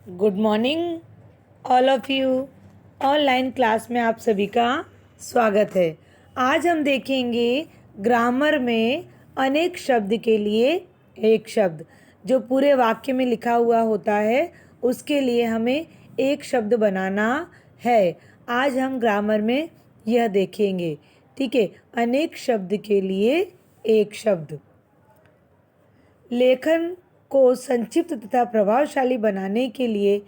Good morning all of you. Online class में आप सभी का स्वागत है। आज हम देखेंगे ग्रामर में अनेक शब्द के लिए एक शब्द। जो पूरे वाक्य में लिखा हुआ होता है उसके लिए हमें एक शब्द बनाना है। आज हम ग्रामर में यह देखेंगे। ठीक है, अनेक शब्द के लिए एक शब्द। लेखन को संक्षिप्त तथा प्रभावशाली बनाने के लिए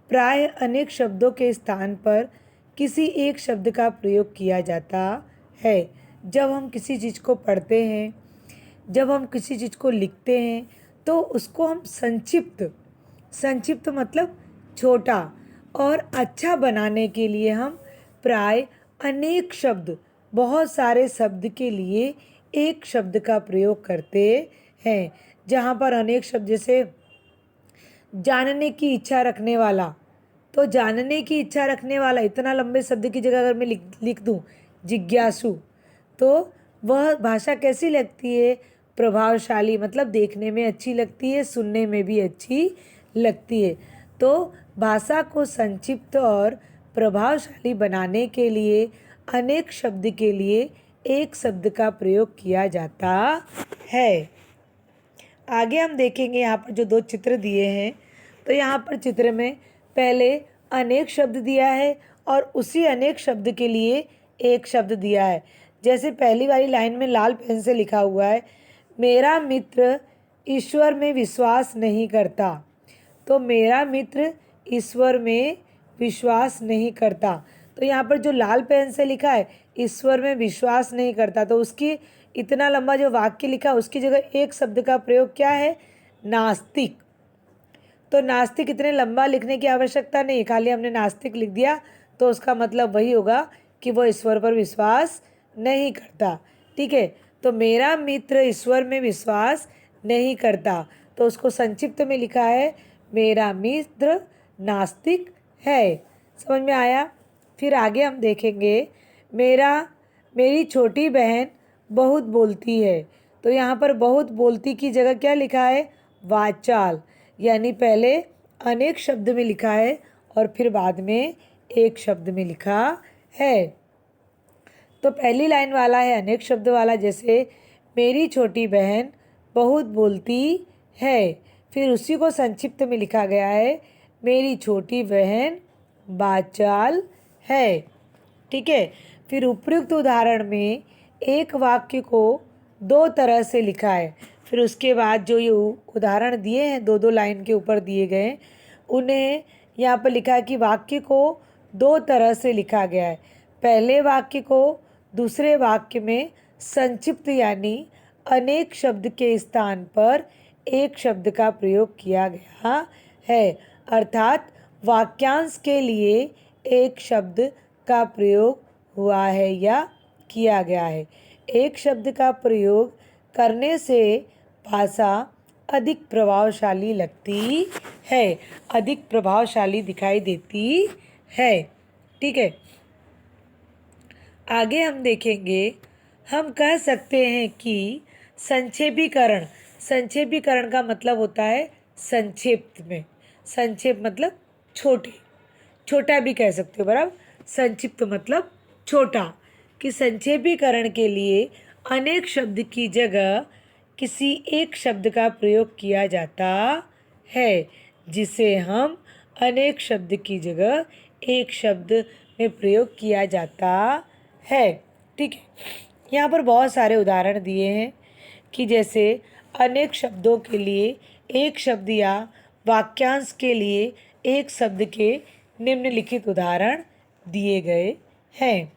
प्राय अनेक शब्दों के स्थान पर किसी एक शब्द का प्रयोग किया जाता है। जब हम किसी चीज़ को पढ़ते हैं, जब हम किसी चीज़ को लिखते हैं तो उसको हम संक्षिप्त संक्षिप्त मतलब छोटा और अच्छा बनाने के लिए हम प्राय अनेक शब्द, बहुत सारे शब्द के लिए एक शब्द का प्रयोग करते हैं। जहाँ पर अनेक शब्द, जैसे जानने की इच्छा रखने वाला, तो जानने की इच्छा रखने वाला इतना लंबे शब्द की जगह अगर मैं लिख दूँ जिज्ञासु, तो वह भाषा कैसी लगती है? प्रभावशाली, मतलब देखने में अच्छी लगती है, सुनने में भी अच्छी लगती है। तो भाषा को संक्षिप्त और प्रभावशाली बनाने के लिए अनेक शब्द के लिए एक शब्द का प्रयोग किया जाता है। आगे हम देखेंगे यहाँ पर जो दो चित्र दिए हैं, तो यहाँ पर चित्र में पहले अनेक शब्द दिया है और उसी अनेक शब्द के लिए एक शब्द दिया है। जैसे पहली वाली लाइन में लाल पेन से लिखा हुआ है, मेरा मित्र ईश्वर में विश्वास नहीं करता। तो मेरा मित्र ईश्वर में विश्वास नहीं करता, तो यहाँ पर जो लाल पेन से लिखा है ईश्वर में विश्वास नहीं करता, तो उसकी इतना लंबा जो वाक्य लिखा उसकी जगह एक शब्द का प्रयोग क्या है? नास्तिक। तो नास्तिक इतने लंबा लिखने की आवश्यकता नहीं, खाली हमने नास्तिक लिख दिया तो उसका मतलब वही होगा कि वो ईश्वर पर विश्वास नहीं करता। ठीक है, तो मेरा मित्र ईश्वर में विश्वास नहीं करता, तो उसको संक्षिप्त में लिखा है मेरा मित्र नास्तिक है। समझ में आया? फिर आगे हम देखेंगे, मेरी छोटी बहन बहुत बोलती है। तो यहाँ पर बहुत बोलती की जगह क्या लिखा है? वाचाल, यानी पहले अनेक शब्द में लिखा है और फिर बाद में एक शब्द में लिखा है। तो पहली लाइन वाला है अनेक शब्द वाला, जैसे मेरी छोटी बहन बहुत बोलती है, फिर उसी को संक्षिप्त में लिखा गया है मेरी छोटी बहन बाचाल है। ठीक है, फिर उपयुक्त उदाहरण में एक वाक्य को दो तरह से लिखा है। फिर उसके बाद जो ये उदाहरण दिए हैं, दो दो लाइन के ऊपर दिए गए, उन्हें यहाँ पर लिखा है कि वाक्य को दो तरह से लिखा गया है। पहले वाक्य को दूसरे वाक्य में संक्षिप्त यानी अनेक शब्द के स्थान पर एक शब्द का प्रयोग किया गया है, अर्थात वाक्यांश के लिए एक शब्द का प्रयोग हुआ है या किया गया है। एक शब्द का प्रयोग करने से भाषा अधिक प्रभावशाली लगती है, अधिक प्रभावशाली दिखाई देती है। ठीक है, आगे हम देखेंगे, हम कह सकते हैं कि संक्षेपीकरण, संक्षेपीकरण का मतलब होता है संक्षिप्त में। संक्षेप मतलब छोटे, छोटा भी कह सकते हो बराबर। संक्षिप्त मतलब छोटा, कि संक्षेपीकरण के लिए अनेक शब्द की जगह किसी एक शब्द का प्रयोग किया जाता है, जिसे हम अनेक शब्द की जगह एक शब्द में प्रयोग किया जाता है। ठीक है, यहाँ पर बहुत सारे उदाहरण दिए हैं कि जैसे अनेक शब्दों के लिए एक शब्द या वाक्यांश के लिए एक शब्द के निम्नलिखित उदाहरण दिए गए हैं।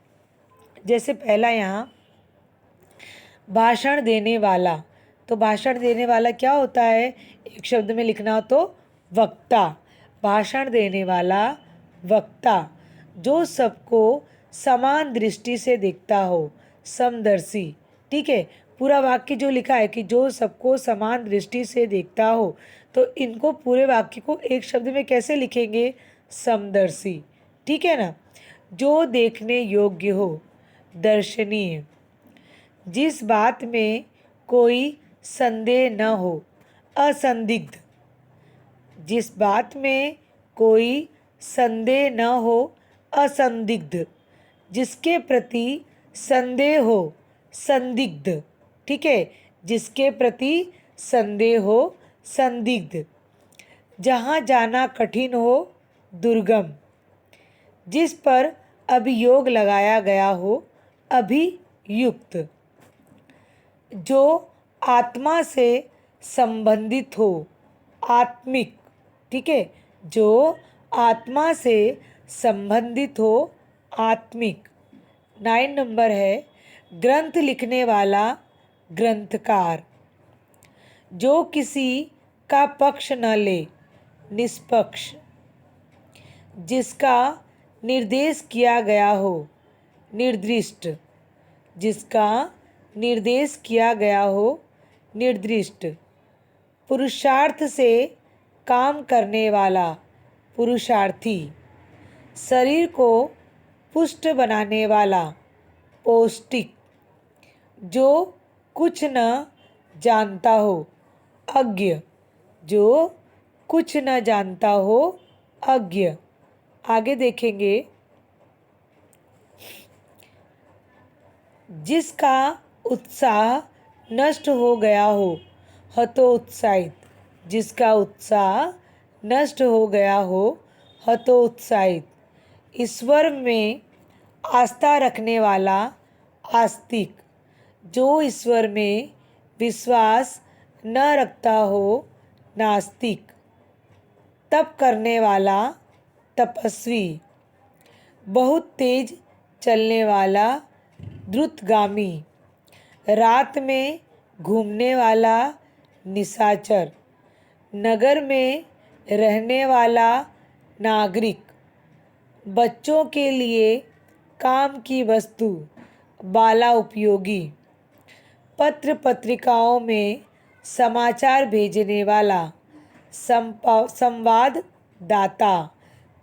जैसे पहला यहाँ भाषण देने वाला, तो भाषण देने वाला क्या होता है? एक शब्द में लिखना हो तो वक्ता। भाषण देने वाला वक्ता, जो सबको समान दृष्टि से देखता हो, समदर्शी। ठीक है, पूरा वाक्य जो लिखा है कि जो सबको समान दृष्टि से देखता हो, तो इनको पूरे वाक्य को एक शब्द में कैसे लिखेंगे? समदर्शी। ठीक है ना? जो देखने योग्य हो, दर्शनीय। जिस बात में कोई संदेह न हो, असंदिग्ध। जिस बात में कोई संदेह न हो, असंदिग्ध। जिसके प्रति संदेह हो, संदिग्ध। ठीक है, जिसके प्रति संदेह हो, संदिग्ध। जहाँ जाना कठिन हो, दुर्गम। जिस पर अभियोग लगाया गया हो, अभियुक्त। जो आत्मा से संबंधित हो, आत्मिक। ठीक है, जो आत्मा से संबंधित हो, आत्मिक। 9 नंबर है ग्रंथ लिखने वाला, ग्रंथकार। जो किसी का पक्ष न ले, निष्पक्ष। जिसका निर्देश किया गया हो, निर्दिष्ट। जिसका निर्देश किया गया हो, निर्दिष्ट। पुरुषार्थ से काम करने वाला, पुरुषार्थी। शरीर को पुष्ट बनाने वाला, पौष्टिक। जो कुछ न जानता हो, अज्ञ। जो कुछ न जानता हो, अज्ञ। आगे देखेंगे। जिसका उत्साह नष्ट हो गया हो, हतोत्साहित। जिसका उत्साह नष्ट हो गया हो, हतोत्साहित। ईश्वर में आस्था रखने वाला, आस्तिक। जो ईश्वर में विश्वास न रखता हो, नास्तिक। तप करने वाला, तपस्वी। बहुत तेज चलने वाला, द्रुतगामी। रात में घूमने वाला, निशाचर। नगर में रहने वाला, नागरिक। बच्चों के लिए काम की वस्तु, बाला उपयोगी। पत्र पत्रिकाओं में समाचार भेजने वाला, संवाददाता।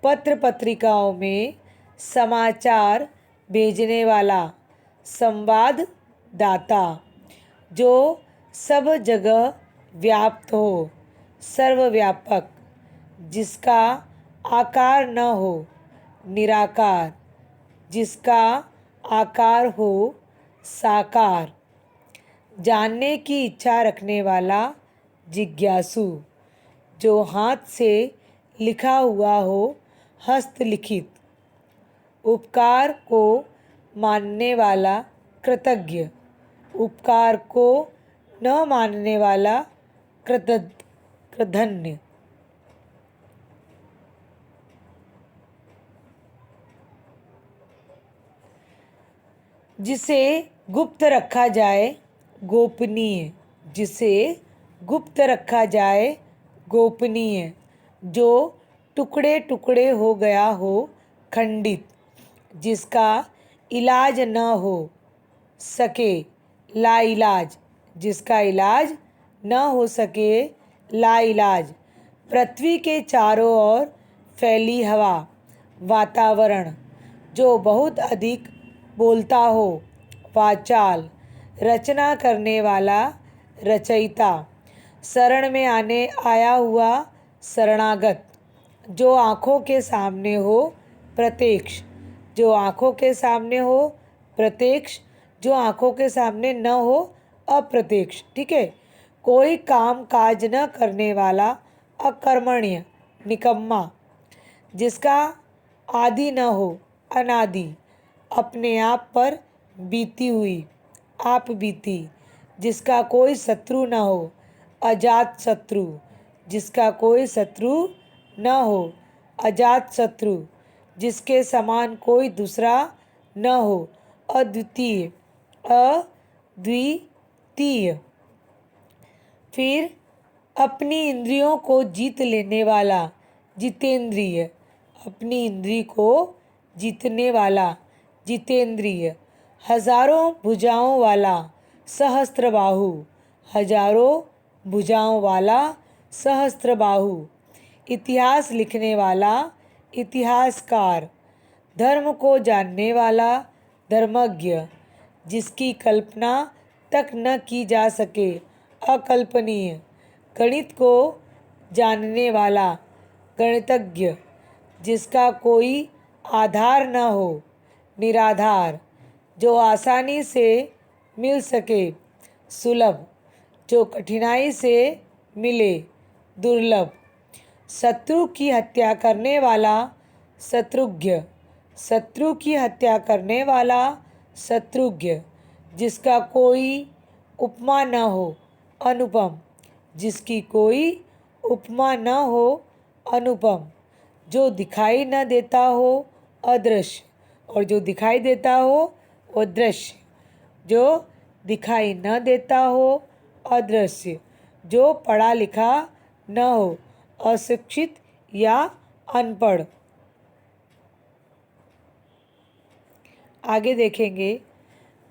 पत्र पत्रिकाओं में समाचार भेजने वाला, संवाददाता। जो सब जगह व्याप्त हो, सर्वव्यापक। जिसका आकार न हो, निराकार। जिसका आकार हो, साकार। जानने की इच्छा रखने वाला, जिज्ञासु। जो हाथ से लिखा हुआ हो, हस्तलिखित। उपकार को मानने वाला, कृतज्ञ। उपकार को न मानने वाला, कृतघ्न। जिसे गुप्त रखा जाए, गोपनीय। जिसे गुप्त रखा जाए, गोपनीय। जो टुकड़े टुकड़े हो गया हो, खंडित। जिसका इलाज न हो सके, लाइलाज। जिसका इलाज न हो सके, लाइलाज। पृथ्वी के चारों ओर फैली हवा, वातावरण। जो बहुत अधिक बोलता हो, वाचाल। रचना करने वाला, रचयिता। शरण में आया हुआ, शरणागत। जो आँखों के सामने हो, प्रत्यक्ष। जो आँखों के सामने हो, प्रत्यक्ष। जो आँखों के सामने न हो, अप्रत्यक्ष। ठीक है। कोई काम काज न करने वाला, अकर्मण्य, निकम्मा। जिसका आदि न हो, अनादि। अपने आप पर बीती हुई, आप बीती। जिसका कोई शत्रु न हो, अजात शत्रु। जिसका कोई शत्रु न हो, अजात शत्रु। जिसके समान कोई दूसरा न हो, अद्वितीय, अद्वितीय। फिर अपनी इंद्रियों को जीत लेने वाला, जितेंद्रिय। अपनी इंद्री को जीतने वाला, जितेंद्रिय। हजारों भुजाओं वाला, सहस्त्रबाहु। हजारों भुजाओं वाला, सहस्त्रबाहु। इतिहास लिखने वाला, इतिहासकार। धर्म को जानने वाला, धर्मज्ञ। जिसकी कल्पना तक न की जा सके, अकल्पनीय। गणित को जानने वाला, गणितज्ञ, जिसका कोई आधार न हो, निराधार, जो आसानी से मिल सके, सुलभ, जो कठिनाई से मिले, दुर्लभ, शत्रु की हत्या करने वाला, शत्रुघ्न, शत्रु की हत्या करने वाला, शत्रुघ्न, जिसका कोई उपमा न हो, अनुपम, जिसकी कोई उपमा न हो, अनुपम, जो दिखाई न देता हो, अदृश्य, और जो दिखाई देता हो वो दृश्य, जो दिखाई न देता हो, अदृश्य, जो पढ़ा लिखा न हो, अशिक्षित या अनपढ़। आगे देखेंगे,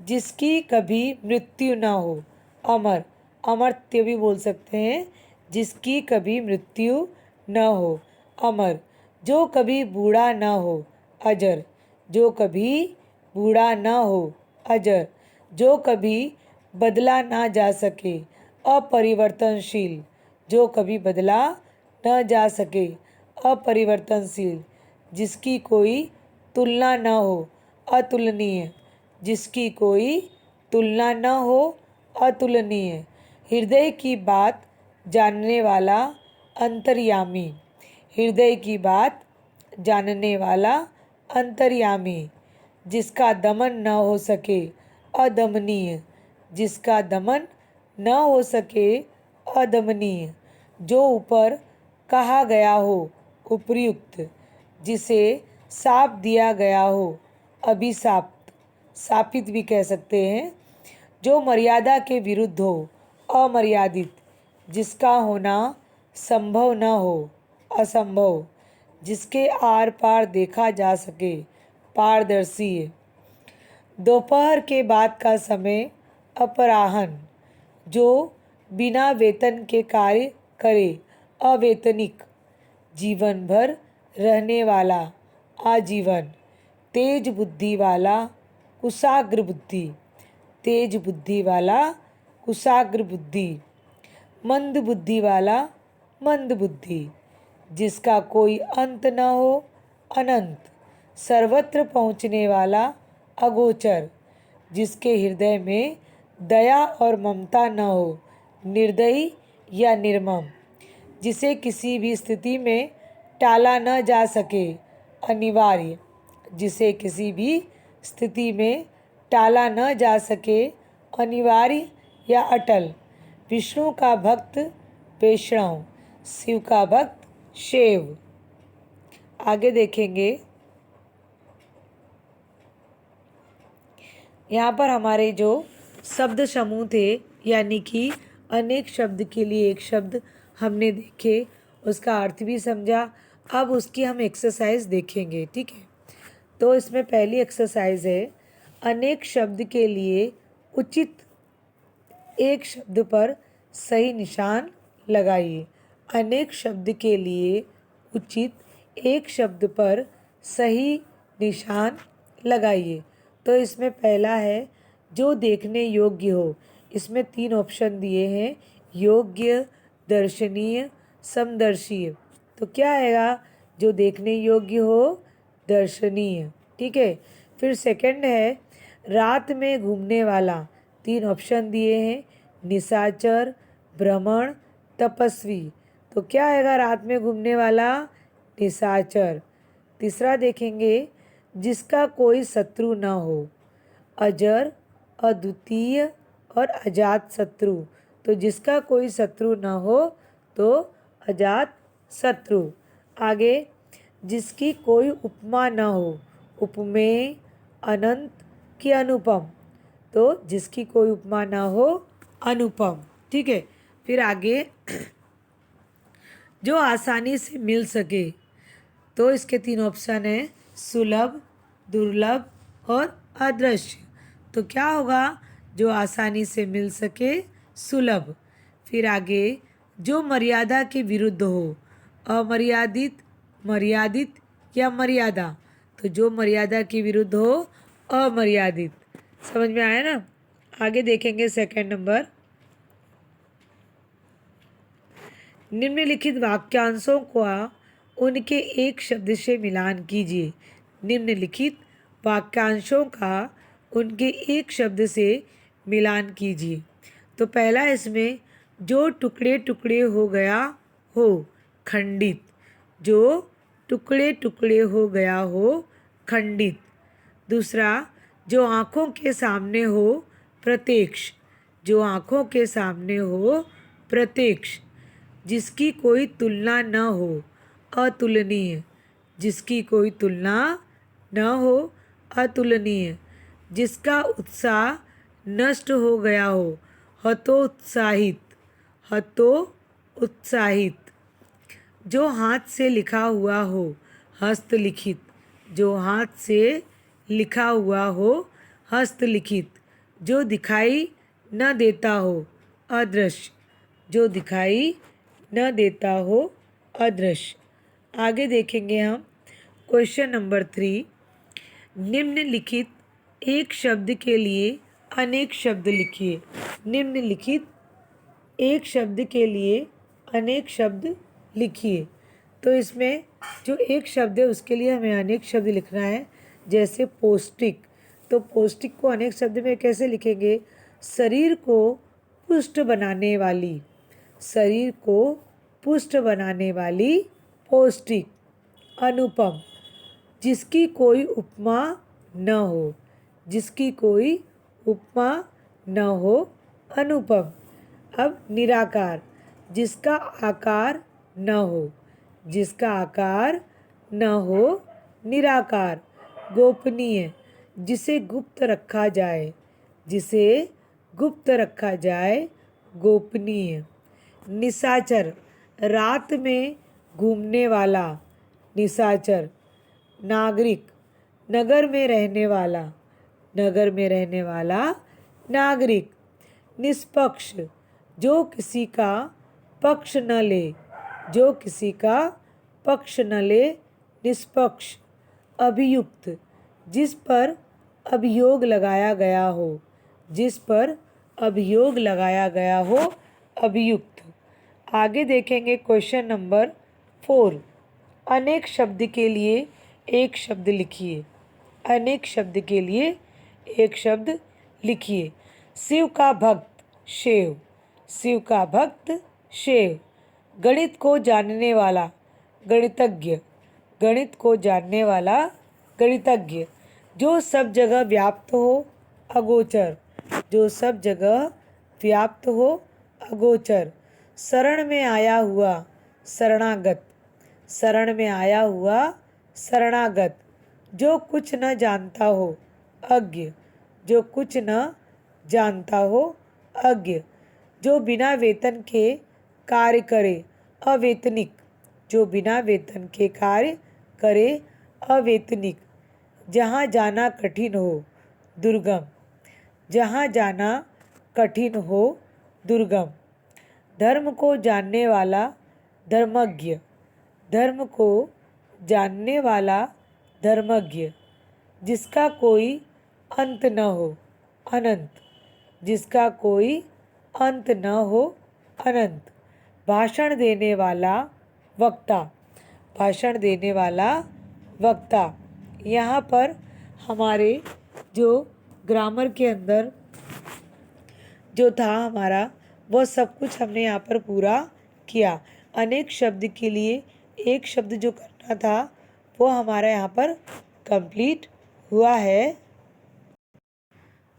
जिसकी कभी मृत्यु न हो, अमर, अमर्त्य भी बोल सकते हैं, जिसकी कभी मृत्यु न हो, अमर, जो कभी बूढ़ा न हो, अजर, जो कभी बूढ़ा न हो, अजर, जो कभी बदला ना जा सके, अपरिवर्तनशील, जो कभी बदला न जा सके, अपरिवर्तनशील, जिसकी कोई तुलना न हो, अतुलनीय, जिसकी कोई तुलना न हो, अतुलनीय, हृदय की बात जानने वाला, अंतर्यामी, हृदय की बात जानने वाला, अंतर्यामी, जिसका दमन न हो सके, अदमनीय, जिसका दमन न हो सके, अदमनीय, जो ऊपर कहा गया हो, उपर्युक्त, जिसे साप दिया गया हो, अभिशाप्त, शापित भी कह सकते हैं, जो मर्यादा के विरुद्ध हो, अमर्यादित, जिसका होना संभव न हो, असंभव, जिसके आर पार देखा जा सके, पारदर्शी, दोपहर के बाद का समय, अपराह्न, जो बिना वेतन के कार्य करे, अवेतनिक, जीवन भर रहने वाला, आजीवन, तेज बुद्धि वाला, कुशाग्र बुद्धि, तेज बुद्धि वाला, कुशाग्र बुद्धि, मंद बुद्धि वाला, मंद बुद्धि, जिसका कोई अंत न हो, अनंत, सर्वत्र पहुँचने वाला, अगोचर, जिसके हृदय में दया और ममता न हो, निर्दयी या निर्मम, जिसे किसी भी स्थिति में टाला न जा सके, अनिवार्य, जिसे किसी भी स्थिति में टाला न जा सके, अनिवार्य या अटल, विष्णु का भक्त वैष्णव, शिव का भक्त शैव। आगे देखेंगे, यहाँ पर हमारे जो शब्द समूह थे, यानी कि अनेक शब्द के लिए एक शब्द हमने देखे, उसका अर्थ भी समझा। अब उसकी हम एक्सरसाइज देखेंगे, ठीक है। तो इसमें पहली एक्सरसाइज है, अनेक शब्द के लिए उचित एक शब्द पर सही निशान लगाइए। अनेक शब्द के लिए उचित एक शब्द पर सही निशान लगाइए। तो इसमें पहला है, जो देखने योग्य हो। इसमें 3 ऑप्शन दिए हैं, योग्य, दर्शनीय, समदर्शीय। तो क्या आएगा, जो देखने योग्य हो, दर्शनीय, ठीक है। फिर सेकंड है, रात में घूमने वाला। 3 ऑप्शन दिए हैं, निशाचर, भ्रमण, तपस्वी। तो क्या आएगा रात में घूमने वाला, निशाचर। तीसरा देखेंगे, जिसका कोई शत्रु न हो, अजर, अद्वितीय और अजात शत्रु। तो जिसका कोई शत्रु न हो तो अजात शत्रु। आगे, जिसकी कोई उपमा न हो, उपमेय, अनंत कि अनुपम। तो जिसकी कोई उपमा न हो, अनुपम, ठीक है। फिर आगे, जो आसानी से मिल सके। तो इसके 3 ऑप्शन है, सुलभ, दुर्लभ और अदृश्य। तो क्या होगा, जो आसानी से मिल सके, सुलभ। फिर आगे, जो मर्यादा के विरुद्ध हो, अमर्यादित, मर्यादित या मर्यादा। तो जो मर्यादा के विरुद्ध हो, अमर्यादित। समझ में आया ना। आगे देखेंगे सेकंड नंबर, निम्नलिखित वाक्यांशों का उनके एक शब्द से मिलान कीजिए। निम्नलिखित वाक्यांशों का उनके एक शब्द से मिलान कीजिए। तो पहला इसमें जो टुकड़े टुकड़े हो गया हो, खंडित। जो टुकड़े टुकड़े हो गया हो, खंडित। दूसरा, जो आँखों के सामने हो, प्रत्यक्ष। जो आँखों के सामने हो, प्रत्यक्ष। जिसकी कोई तुलना न हो, अतुलनीय। जिसकी कोई तुलना न हो, अतुलनीय। जिसका उत्साह नष्ट हो गया हो, हतोत्साहित। हतोत्साहित। जो हाथ से लिखा हुआ हो, हस्तलिखित। जो हाथ से लिखा हुआ हो, हस्तलिखित। जो दिखाई न देता हो, अदृश्य। जो दिखाई न देता हो, अदृश्य। आगे देखेंगे हम क्वेश्चन नंबर 3। निम्नलिखित एक शब्द के लिए अनेक शब्द लिखिए। निम्नलिखित एक शब्द के लिए अनेक शब्द लिखिए। तो इसमें जो एक शब्द है उसके लिए हमें अनेक शब्द लिखना है। जैसे पौष्टिक, तो पौष्टिक को अनेक शब्द में कैसे लिखेंगे? शरीर को पुष्ट बनाने वाली। शरीर को पुष्ट बनाने वाली, पौष्टिक। अनुपम, जिसकी कोई उपमा न हो। जिसकी कोई उपमा न हो, अनुपम। अब निराकार, जिसका आकार न हो। जिसका आकार न हो, निराकार। गोपनीय, जिसे गुप्त रखा जाए। जिसे गुप्त रखा जाए, गोपनीय। निशाचर, रात में घूमने वाला। निशाचर। नागरिक, नगर में रहने वाला। नगर में रहने वाला, नागरिक। निष्पक्ष, जो किसी का पक्ष न ले। जो किसी का पक्ष न ले, निष्पक्ष। अभियुक्त, जिस पर अभियोग लगाया गया हो। जिस पर अभियोग लगाया गया हो, अभियुक्त। आगे देखेंगे क्वेश्चन नंबर 4। अनेक शब्द के लिए एक शब्द लिखिए। अनेक शब्द के लिए एक शब्द लिखिए। शिव का भक्त, शिव। शिव का भक्त, शिव। गणित को जानने वाला, गणितज्ञ। गणित को जानने वाला, गणितज्ञ। जो सब जगह व्याप्त हो, अगोचर। जो सब जगह व्याप्त हो, अगोचर। शरण में आया हुआ, शरणागत। शरण में आया हुआ, शरणागत। जो कुछ न जानता हो, अज्ञ। जो कुछ न जानता हो, अज्ञ। जो बिना वेतन के कार्य करे, अवेतनिक। जो बिना वेतन के कार्य करे, अवेतनिक। जहाँ जाना कठिन हो, दुर्गम। जहाँ जाना कठिन हो, दुर्गम। धर्म को जानने वाला, धर्मज्ञ। धर्म को जानने वाला, धर्मज्ञ। जिसका कोई अंत न हो, अनंत। जिसका कोई अंत न हो, अनंत। भाषण देने वाला, वक्ता। भाषण देने वाला, वक्ता। यहाँ पर हमारे जो ग्रामर के अंदर जो था हमारा, वह सब कुछ हमने यहाँ पर पूरा किया। अनेक शब्द के लिए एक शब्द जो करना था वो हमारा यहाँ पर कंप्लीट हुआ है।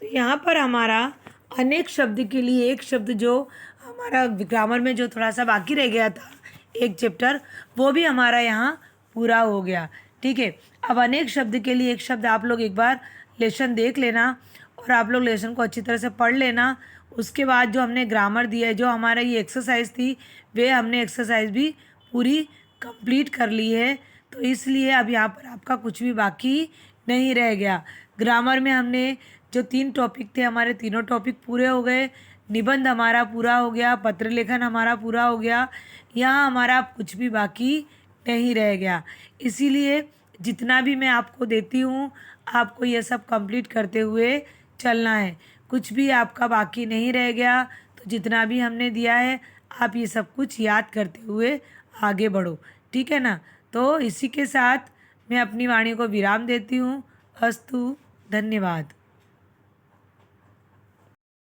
तो यहाँ पर हमारा अनेक शब्द के लिए एक शब्द जो हमारा ग्रामर में जो थोड़ा सा बाकी रह गया था, एक चैप्टर, वो भी हमारा यहाँ पूरा हो गया। ठीक है, अब अनेक शब्द के लिए एक शब्द आप लोग एक बार लेसन देख लेना और आप लोग लेसन को अच्छी तरह से पढ़ लेना। उसके बाद जो हमने ग्रामर दिया है, जो हमारा ये एक्सरसाइज थी, वे हमने एक्सरसाइज भी पूरी कंप्लीट कर ली है। तो इसलिए अब यहाँ पर आपका कुछ भी बाकी नहीं रह गया। ग्रामर में हमने जो 3 टॉपिक थे, हमारे तीनों टॉपिक पूरे हो गए। निबंध हमारा पूरा हो गया, पत्र लेखन हमारा पूरा हो गया। यहाँ हमारा कुछ भी बाकी नहीं रह गया। इसीलिए जितना भी मैं आपको देती हूँ, आपको ये सब कंप्लीट करते हुए चलना है। कुछ भी आपका बाकी नहीं रह गया। तो जितना भी हमने दिया है, आप ये सब कुछ याद करते हुए आगे बढ़ो। ठीक है ना? तो इसी के साथ मैं अपनी वाणी को विराम देती हूँ। अस्तु, धन्यवाद।